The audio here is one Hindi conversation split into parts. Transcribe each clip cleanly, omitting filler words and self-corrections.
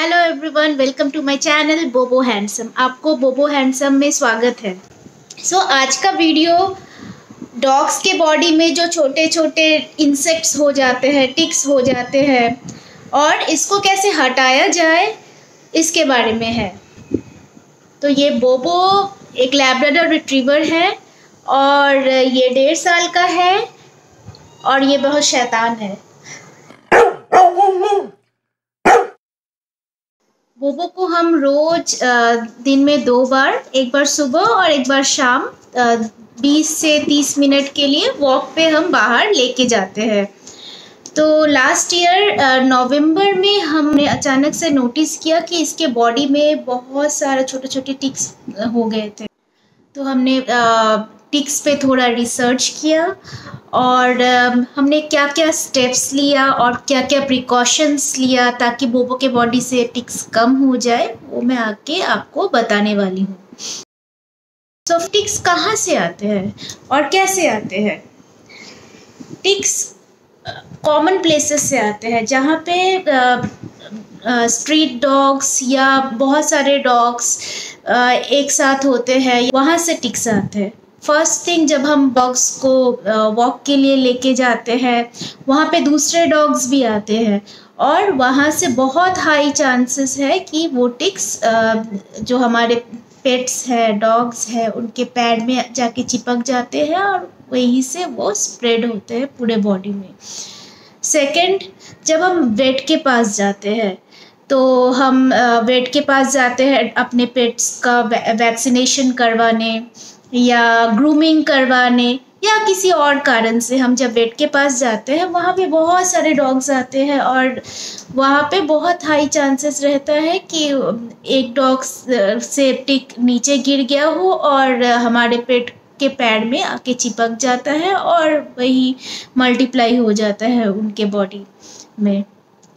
Hello everyone, welcome to my channel Bobo Handsome. आपको बोबो हैंडसम में स्वागत है। आज का वीडियो डॉग्स के बॉडी में जो छोटे छोटे इंसेक्ट्स हो जाते हैं, टिक्स हो जाते हैं और इसको कैसे हटाया जाए इसके बारे में है। तो ये बोबो एक लैब्राडोर रिट्रीवर है और ये 1.5 साल का है और ये बहुत शैतान है। बोबो को हम रोज दिन में 2 बार, एक बार सुबह और एक बार शाम 20 से 30 मिनट के लिए वॉक पे हम बाहर लेके जाते हैं। तो लास्ट ईयर नवंबर में हमने अचानक से नोटिस किया कि इसके बॉडी में बहुत सारे छोटे छोटे टिक्स हो गए थे। तो हमने टिक्स पे थोड़ा रिसर्च किया और हमने क्या क्या स्टेप्स लिया और क्या क्या प्रिकॉशंस लिया ताकि बोबो के बॉडी से टिक्स कम हो जाए, वो मैं आके आपको बताने वाली हूँ। तो टिक्स कहाँ से आते हैं और कैसे आते हैं? टिक्स कॉमन प्लेसेस से आते हैं, जहाँ पे स्ट्रीट डॉग्स या बहुत सारे डॉग्स एक साथ होते हैं, वहाँ से टिक्स आते हैं। फर्स्ट थिंग, जब हम डॉग्स को वॉक के लिए लेके जाते हैं, वहाँ पे दूसरे डॉग्स भी आते हैं और वहाँ से बहुत हाई चांसेस है कि वो टिक्स जो हमारे पेट्स है, डॉग्स है, उनके पैर में जाके चिपक जाते हैं और वहीं से वो स्प्रेड होते हैं पूरे बॉडी में। सेकंड, जब हम वेट के पास जाते हैं तो हम वेट के पास जाते हैं अपने पेट्स का वैक्सीनेशन करवाने या ग्रूमिंग करवाने या किसी और कारण से हम जब वेट के पास जाते हैं, वहाँ पे बहुत सारे डॉग्स आते हैं और वहाँ पे बहुत हाई चांसेस रहता है कि एक डॉग से टिक नीचे गिर गया हो और हमारे पेट के पैर में आके चिपक जाता है और वही मल्टीप्लाई हो जाता है उनके बॉडी में।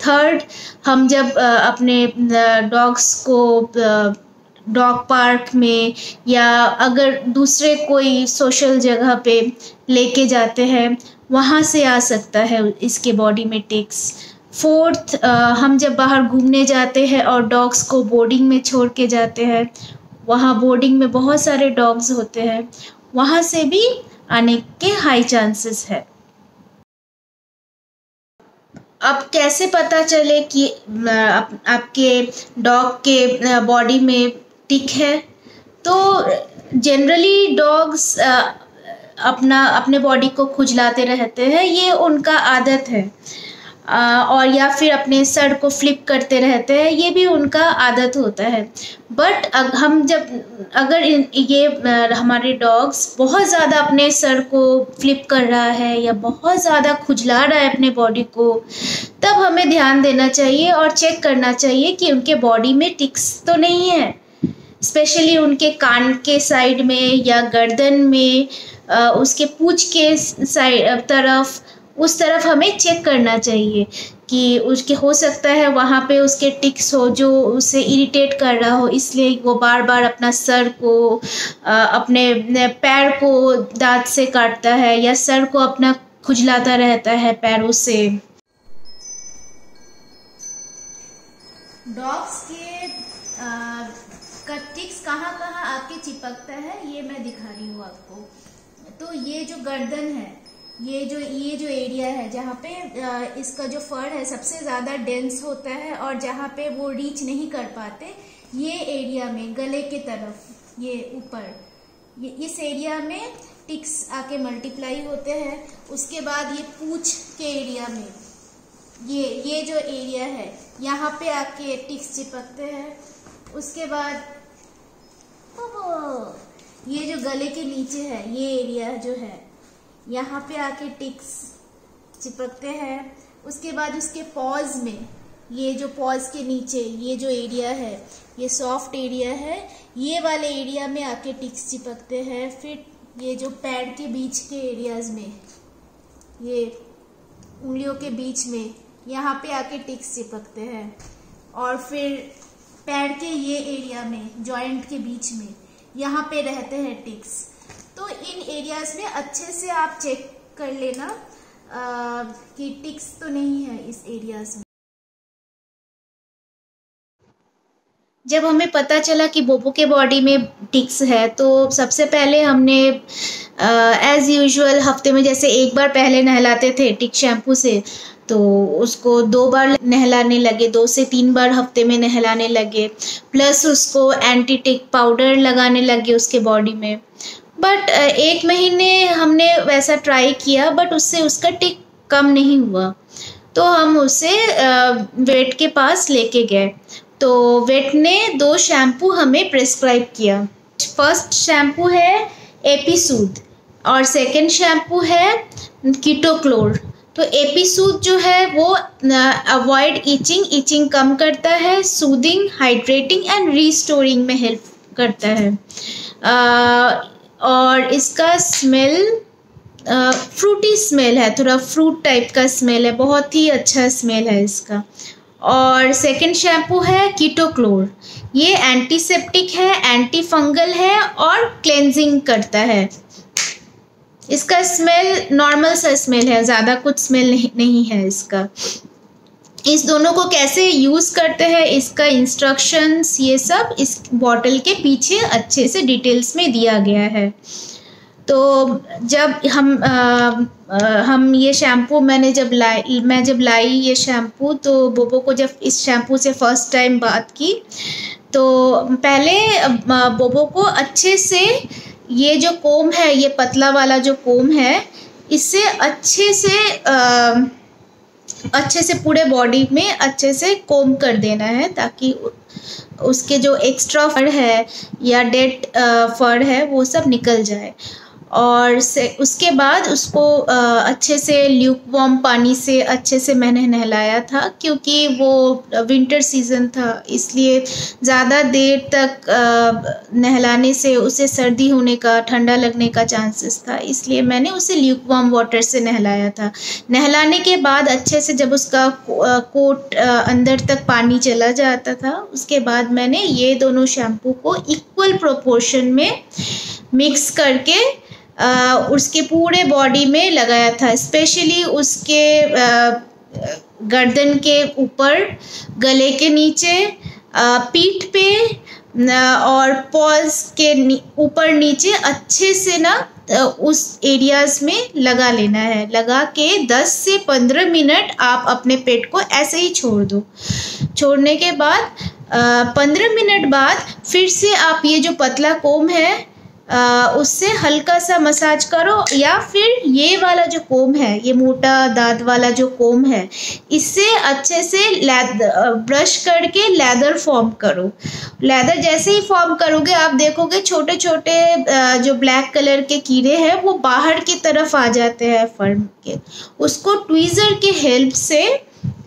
थर्ड, हम जब अपने डॉग्स को डॉग पार्क में या अगर दूसरे कोई सोशल जगह पे लेके जाते हैं, वहाँ से आ सकता है इसके बॉडी में टिक्स। फोर्थ, हम जब बाहर घूमने जाते हैं और डॉग्स को बोर्डिंग में छोड़ के जाते हैं, वहाँ बोर्डिंग में बहुत सारे डॉग्स होते हैं, वहाँ से भी आने के हाई चांसेस है। अब कैसे पता चले कि आपके डॉग के बॉडी में टिक है? तो जनरली डॉग्स अपने बॉडी को खुजलाते रहते हैं, ये उनका आदत है। और या फिर अपने सर को फ्लिप करते रहते हैं, ये भी उनका आदत होता है। बट अगर ये हमारे डॉग्स बहुत ज़्यादा अपने सर को फ्लिप कर रहा है या बहुत ज़्यादा खुजला रहा है अपने बॉडी को, तब हमें ध्यान देना चाहिए और चेक करना चाहिए कि उनके बॉडी में टिक्स तो नहीं है। स्पेशली उनके कान के साइड में या गर्दन में, उसके पूंछ के साइड उस तरफ हमें चेक करना चाहिए कि उसके हो सकता है वहाँ पे उसके टिक्स हो जो उसे इरिटेट कर रहा हो, इसलिए वो बार बार अपना सर को अपने पैर को दांत से काटता है या सर को अपना खुजलाता रहता है पैरों से। डॉग्स के टिक्स कहाँ कहाँ आके चिपकता है, ये मैं दिखा रही हूँ आपको। तो ये जो गर्दन है, ये जो एरिया है जहाँ पे इसका जो फर है सबसे ज़्यादा डेंस होता है और जहाँ पे वो रीच नहीं कर पाते, ये एरिया में गले के तरफ, ये ऊपर, ये इस एरिया में टिक्स आके मल्टीप्लाई होते हैं। उसके बाद ये पूंछ के एरिया में, ये जो एरिया है यहाँ पे आके टिक्स चिपकते हैं। उसके बाद ये जो गले के नीचे है, ये एरिया जो है, यहाँ पे आके टिक्स चिपकते हैं। उसके बाद उसके पॉज में, ये जो पॉज के नीचे ये जो एरिया है, ये सॉफ्ट एरिया है, ये वाले एरिया में आके टिक्स चिपकते हैं। फिर ये जो पैर के बीच के एरियाज में, ये उंगलियों के बीच में, यहाँ पे आके टिक्स चिपकते हैं। और फिर पैर के ये एरिया में, जॉइंट के बीच में, यहाँ पे रहते हैं टिक्स। तो इन एरियाज में अच्छे से आप चेक कर लेना कि टिक्स तो नहीं है इस एरियाज में। जब हमें पता चला कि बोबो के बॉडी में टिक्स है, तो सबसे पहले हमने एज़ यूजुअल हफ्ते में जैसे एक बार पहले नहलाते थे टिक शैम्पू से, तो उसको 2 बार नहलाने लगे, 2 से 3 बार हफ्ते में नहलाने लगे, प्लस उसको एंटी टिक पाउडर लगाने लगे उसके बॉडी में। बट 1 महीने हमने वैसा ट्राई किया, बट उससे उसका टिक कम नहीं हुआ। तो हम उसे वेट के पास लेके गए, तो वेट ने 2 शैम्पू हमें प्रिस्क्राइब किया। फर्स्ट शैम्पू है एपिसूद और सेकंड शैम्पू है कीटोक्लोर। तो एपिसूद जो है वो अवॉइड ईचिंग कम करता है, सूदिंग, हाइड्रेटिंग एंड रीस्टोरिंग में हेल्प करता है। और इसका स्मेल फ्रूटी स्मेल है, थोड़ा फ्रूट टाइप का स्मेल है, बहुत ही अच्छा स्मेल है इसका। और सेकंड शैम्पू है कीटोक्लोर, ये एंटीसेप्टिक है, एंटी फंगल है और क्लेंजिंग करता है। इसका स्मेल नॉर्मल सा स्मेल है, ज़्यादा कुछ स्मेल नहीं है इसका। इस दोनों को कैसे यूज़ करते हैं, इसका इंस्ट्रक्शंस ये सब इस बॉटल के पीछे अच्छे से डिटेल्स में दिया गया है। तो जब हम ये शैम्पू मैं जब लाई ये शैम्पू, तो बोबो को जब इस शैम्पू से फ़र्स्ट टाइम बात की, तो पहले बोबो को अच्छे से ये जो कोम है, ये पतला वाला जो कोम है, इससे अच्छे से पूरे बॉडी में अच्छे से कोम कर देना है, ताकि उसके जो एक्स्ट्रा फर है या डेड फर है वो सब निकल जाए। और उसके बाद उसको अच्छे से ल्यूक वार्म पानी से अच्छे से मैंने नहलाया था, क्योंकि वो विंटर सीज़न था, इसलिए ज़्यादा देर तक नहलाने से उसे सर्दी होने का, ठंडा लगने का चांसेस था, इसलिए मैंने उसे ल्यूक वार्म वाटर से नहलाया था। नहलाने के बाद अच्छे से जब उसका कोट अंदर तक पानी चला जाता था, उसके बाद मैंने ये दोनों शैम्पू को इक्वल प्रोपोर्शन में मिक्स करके उसके पूरे बॉडी में लगाया था, स्पेशली उसके गर्दन के ऊपर, गले के नीचे, पीठ पे और पॉल्स के ऊपर नीचे अच्छे से ना उस एरियाज़ में लगा लेना है। लगा के 10 से 15 मिनट आप अपने पेट को ऐसे ही छोड़ दो। छोड़ने के बाद 15 मिनट बाद फिर से आप ये जो पतला कोम है उससे हल्का सा मसाज करो, या फिर ये वाला जो कोम है, ये मोटा दांत वाला जो कोम है, इससे अच्छे से ब्रश करके लेदर फॉर्म करो। लेदर जैसे ही फॉर्म करोगे, आप देखोगे छोटे छोटे जो ब्लैक कलर के कीड़े हैं वो बाहर की तरफ आ जाते हैं फर्म के। उसको ट्वीज़र के हेल्प से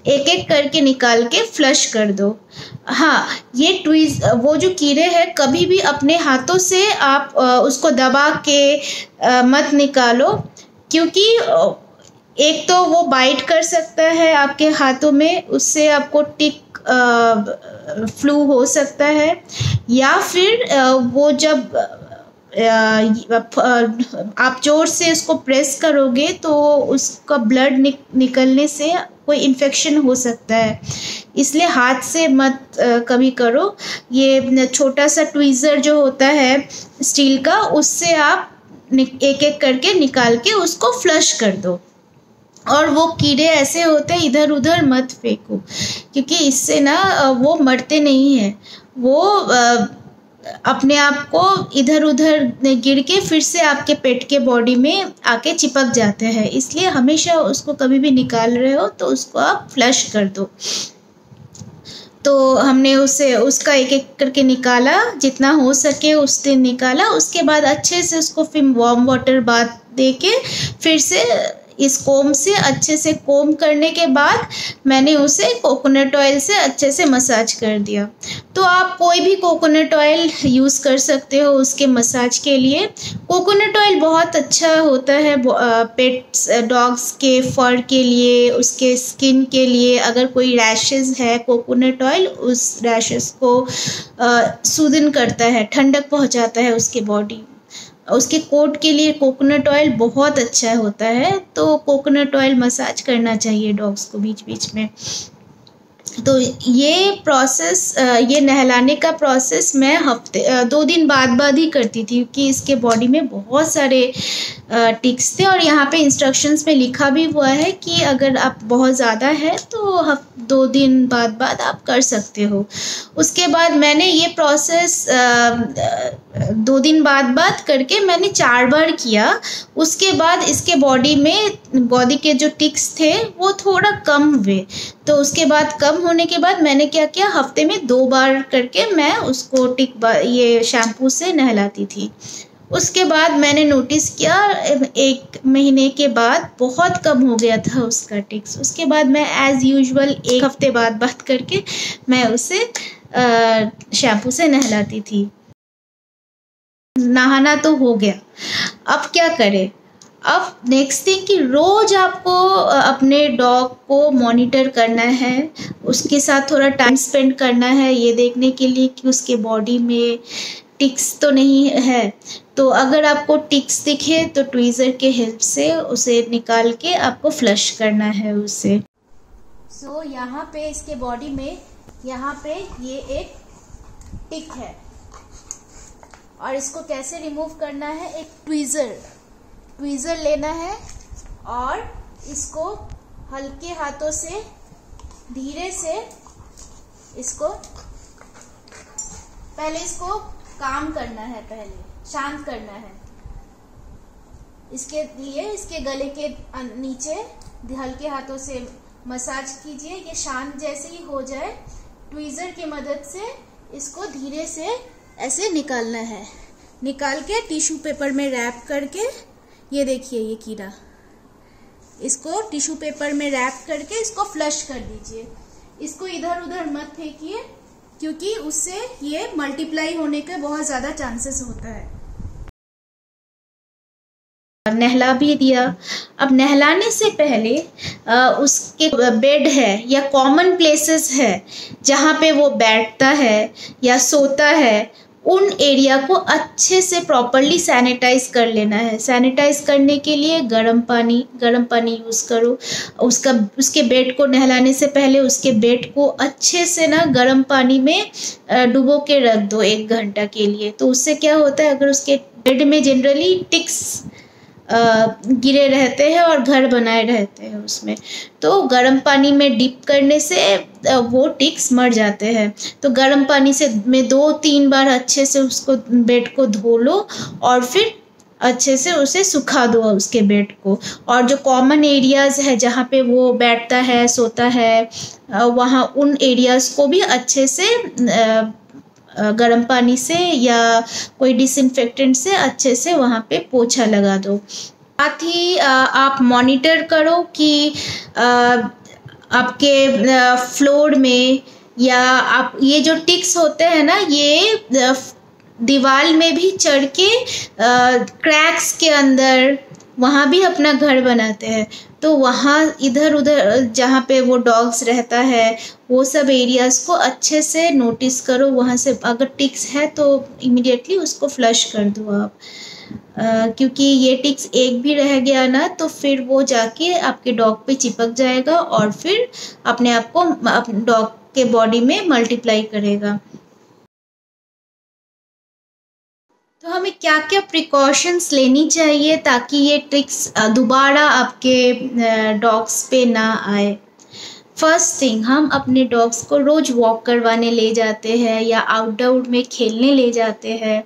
एक एक करके निकाल के फ्लश कर दो। हाँ, ये वो जो कीड़े हैं, कभी भी अपने हाथों से आप उसको दबा के मत निकालो, क्योंकि एक तो वो बाइट कर सकता है आपके हाथों में, उससे आपको टिक फ्लू हो सकता है, या फिर वो जब आप जोर से उसको प्रेस करोगे तो उसका ब्लड निकलने से कोई इन्फेक्शन हो सकता है, इसलिए हाथ से मत कभी करो। ये छोटा सा ट्वीज़र जो होता है स्टील का, उससे आप एक एक करके निकाल के उसको फ्लश कर दो। और वो कीड़े ऐसे होते हैं, इधर उधर मत फेंको, क्योंकि इससे ना वो मरते नहीं हैं, वो अपने आप को इधर उधर गिर के फिर से आपके पेट के बॉडी में आके चिपक जाते हैं, इसलिए हमेशा उसको कभी भी निकाल रहे हो तो उसको आप फ्लश कर दो। तो हमने उसका एक एक करके निकाला, जितना हो सके उस दिन निकाला। उसके बाद अच्छे से उसको फिर वार्म वाटर बाथ दे के फिर से इस कोम से अच्छे से कोम करने के बाद मैंने उसे कोकोनट ऑयल से अच्छे से मसाज कर दिया। तो आप कोई भी कोकोनट ऑयल यूज़ कर सकते हो उसके मसाज के लिए। कोकोनट ऑयल बहुत अच्छा होता है पेट्स डॉग्स के फर के लिए, उसके स्किन के लिए। अगर कोई रैशेज़ है, कोकोनट ऑयल उस रैशेज़ को सूदन करता है, ठंडक पहुंचाता है उसके बॉडी। उसके कोट के लिए कोकोनट ऑयल बहुत अच्छा होता है, तो कोकोनट ऑयल मसाज करना चाहिए डॉग्स को बीच बीच में। तो ये प्रोसेस, ये नहलाने का प्रोसेस मैं हफ्ते 2 दिन बाद ही करती थी, क्योंकि इसके बॉडी में बहुत सारे टिक्स थे। और यहाँ पे इंस्ट्रक्शंस में लिखा भी हुआ है कि अगर आप बहुत ज़्यादा है तो 2 दिन बाद आप कर सकते हो। उसके बाद मैंने ये प्रोसेस 2 दिन बाद करके मैंने 4 बार किया। उसके बाद इसके बॉडी के जो टिक्स थे वो थोड़ा कम हुए। तो उसके बाद कम होने के बाद मैंने क्या किया, हफ्ते में 2 बार करके मैं उसको ये शैम्पू से नहलाती थी। उसके बाद मैंने नोटिस किया 1 महीने के बाद बहुत कम हो गया था उसका टिक्स। उसके बाद मैं एज़ यूजुअल 1 हफ्ते बाद करके मैं उसे शैम्पू से नहलाती थी। नहाना तो हो गया, अब क्या करें? अब नेक्स्ट थिंग कि रोज़ आपको अपने डॉग को मॉनिटर करना है, उसके साथ थोड़ा टाइम स्पेंड करना है ये देखने के लिए कि उसके बॉडी में टिक्स तो नहीं है। तो अगर आपको टिक्स दिखे तो ट्वीज़र के हेल्प से उसे निकाल के आपको फ्लश करना है उसे। सो यहाँ पे इसके बॉडी में यहाँ पे ये एक टिक है और इसको कैसे रिमूव करना है, एक ट्वीज़र लेना है और इसको हल्के हाथों से धीरे से इसको काम करना है, पहले शांत करना है। इसके लिए इसके गले के नीचे हल्के हाथों से मसाज कीजिए। ये शांत जैसे ही हो जाए ट्वीज़र की मदद से इसको धीरे से ऐसे निकालना है। निकाल के टिश्यू पेपर में रैप करके, ये देखिए ये कीड़ा, इसको टिश्यू पेपर में रैप करके इसको फ्लश कर दीजिए। इसको इधर उधर मत फेंकिए, क्योंकि उससे ये मल्टीप्लाई होने के बहुत ज़्यादा चांसेस होता है। नहला भी दिया। अब नहलाने से पहले उसके बेड है या कॉमन प्लेसेस है जहाँ पे वो बैठता है या सोता है, उन एरिया को अच्छे से प्रॉपरली सैनिटाइज कर लेना है। सैनिटाइज करने के लिए गर्म पानी यूज़ करो। उसके बेड को नहलाने से पहले उसके बेड को अच्छे से ना गर्म पानी में डुबो के रख दो 1 घंटा के लिए। तो उससे क्या होता है, अगर उसके बेड में जनरली टिक्स गिरे रहते हैं और घर बनाए रहते हैं उसमें, तो गर्म पानी में डिप करने से वो टिक्स मर जाते हैं। तो गर्म पानी से में 2-3 बार अच्छे से उसको बेड को धो लो और फिर अच्छे से उसे सुखा दो उसके बेड को। और जो कॉमन एरियाज़ है जहाँ पे वो बैठता है सोता है, वहाँ उन एरियाज़ को भी अच्छे से गर्म पानी से या कोई डिसइंफेक्टेंट से अच्छे से वहाँ पे पोछा लगा दो। साथ ही आप मॉनिटर करो कि आपके फ्लोर में या आप ये जो टिक्स होते हैं ना, ये दीवार में भी चढ़ के क्रैक्स के अंदर वहाँ भी अपना घर बनाते हैं। तो वहाँ इधर उधर जहाँ पे वो डॉग्स रहता है वो सब एरियाज़ को अच्छे से नोटिस करो। वहाँ से अगर टिक्स है तो इमीडिएटली उसको फ्लश कर दो आप, क्योंकि ये टिक्स एक भी रह गया ना तो फिर वो जाके आपके डॉग पे चिपक जाएगा और फिर अपने आप को डॉग के बॉडी में मल्टीप्लाई करेगा। तो हमें क्या क्या प्रिकॉशंस लेनी चाहिए ताकि ये ट्रिक्स दोबारा आपके डॉग्स पे ना आए। फर्स्ट थिंग, हम अपने डॉग्स को रोज़ वॉक करवाने ले जाते हैं या आउटडोर में खेलने ले जाते हैं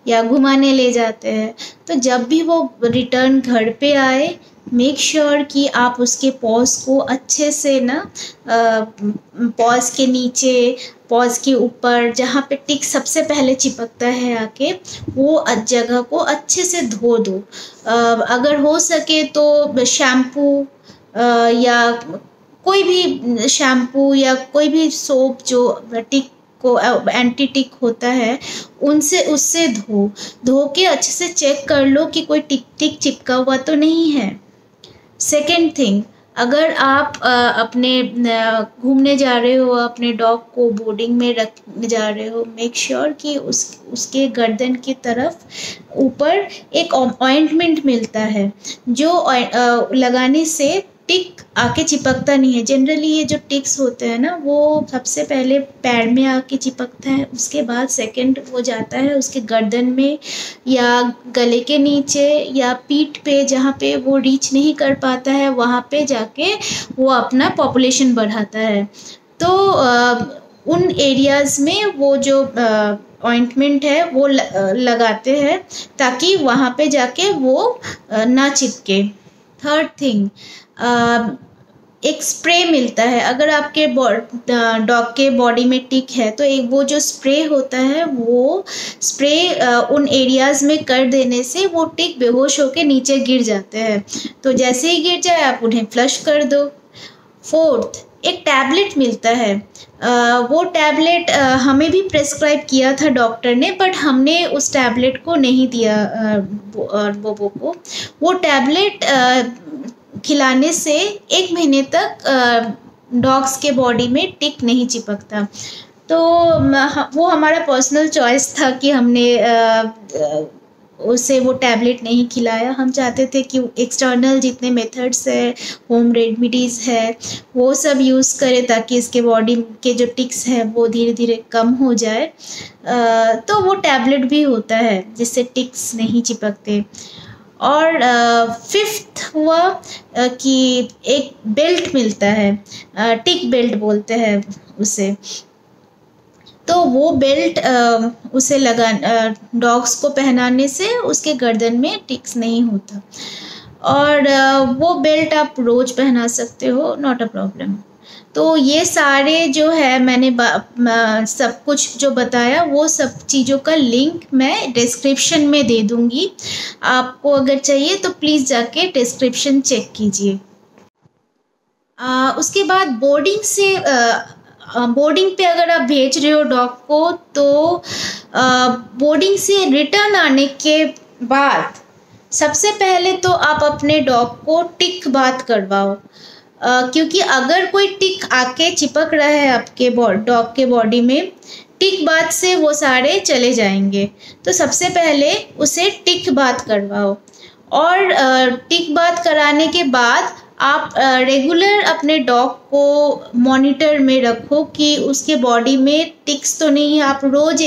या घुमाने ले जाते हैं। तो जब भी वो रिटर्न घर पे आए, मेक श्योर कि आप उसके पॉज को अच्छे से ना पॉज के नीचे, पॉज के ऊपर, जहाँ पे टिक सबसे पहले चिपकता है आके, वो जगह को अच्छे से धो दो। अगर हो सके तो शैम्पू या कोई भी शैम्पू या कोई भी सोप जो टिक को एंटी टिक होता है उससे धो के अच्छे से चेक कर लो कि कोई टिक चिपका हुआ तो नहीं है। सेकेंड थिंग, अगर आप अपने घूमने जा रहे हो, अपने डॉग को बोर्डिंग में रखने जा रहे हो, मेक श्योर कि उसके गर्दन की तरफ ऊपर एक ऑइंटमेंट मिलता है जो लगाने से टिक आके चिपकता नहीं है। जनरली ये जो टिक्स होते हैं ना, वो सबसे पहले पैर में आके चिपकता है, उसके बाद सेकंड वो जाता है उसके गर्दन में या गले के नीचे या पीठ पे, जहाँ पे वो रीच नहीं कर पाता है वहाँ पे जाके वो अपना पॉपुलेशन बढ़ाता है। तो उन एरियाज़ में वो जो ऑइंटमेंट है वो लगाते हैं ताकि वहाँ पे जाके वो ना चिपके। थर्ड थिंग, एक स्प्रे मिलता है। अगर आपके डॉग के बॉडी में टिक है तो एक वो जो स्प्रे होता है, वो स्प्रे उन एरियाज़ में कर देने से वो टिक बेहोश होके नीचे गिर जाते हैं। तो जैसे ही गिर जाए आप उन्हें फ्लश कर दो। फोर्थ, एक टैबलेट मिलता है। वो टैबलेट हमें भी प्रेस्क्राइब किया था डॉक्टर ने, बट हमने उस टैबलेट को नहीं दिया बोबो को। वो टैबलेट खिलाने से 1 महीने तक डॉग्स के बॉडी में टिक नहीं चिपकता। तो वो हमारा पर्सनल चॉइस था कि हमने उसे वो टैबलेट नहीं खिलाया। हम चाहते थे कि एक्सटर्नल जितने मेथड्स है, होम रेमेडीज़ है, वो सब यूज़ करे ताकि इसके बॉडी के जो टिक्स हैं वो धीरे धीरे कम हो जाए। तो वो टैबलेट भी होता है जिससे टिक्स नहीं चिपकते। और फिफ्थ हुआ कि एक बेल्ट मिलता है, टिक बेल्ट बोलते हैं उसे। तो वो बेल्ट उसे डॉग्स को पहनाने से उसके गर्दन में टिक्स नहीं होता। और वो बेल्ट आप रोज़ पहना सकते हो, नॉट अ प्रॉब्लम। तो ये सारे जो है मैंने सब कुछ जो बताया, वो सब चीज़ों का लिंक मैं डिस्क्रिप्शन में दे दूँगी। आपको अगर चाहिए तो प्लीज़ जाके डिस्क्रिप्शन चेक कीजिए। उसके बाद बोर्डिंग पे अगर आप भेज रहे हो डॉग को, तो बोर्डिंग से रिटर्न आने के बाद सबसे पहले तो आप अपने डॉग को टिक बाथ करवाओ। क्योंकि अगर कोई टिक आके चिपक रहा है आपके डॉग के बॉडी में, टिक बाथ से वो सारे चले जाएंगे। तो सबसे पहले उसे टिक बाथ करवाओ। और टिक बाथ कराने के बाद आप रेगुलर अपने डॉग को मॉनिटर में रखो कि उसके बॉडी में टिक्स तो नहीं है। आप रोज़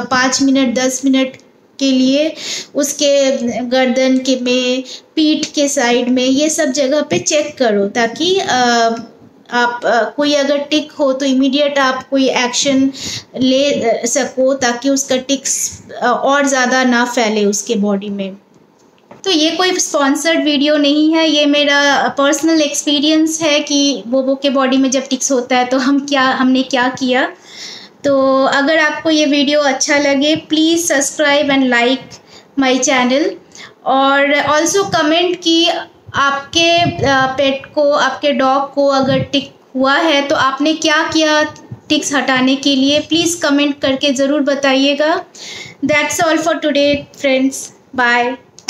5 मिनट 10 मिनट के लिए उसके गर्दन के में, पीठ के साइड में, ये सब जगह पे चेक करो ताकि आप कोई अगर टिक हो तो इमीडिएट आप कोई एक्शन ले सको ताकि उसका टिक्स और ज़्यादा ना फैले उसके बॉडी में। तो ये कोई स्पॉन्सर्ड वीडियो नहीं है, ये मेरा पर्सनल एक्सपीरियंस है कि बोबो के बॉडी में जब टिक्स होता है तो हमने क्या किया। तो अगर आपको ये वीडियो अच्छा लगे, please subscribe and like my channel. और ऑल्सो कमेंट कि आपके पेट को, आपके डॉग को अगर टिक हुआ है तो आपने क्या किया टिक्स हटाने के लिए, प्लीज़ कमेंट करके ज़रूर बताइएगा। That's all for today friends, bye.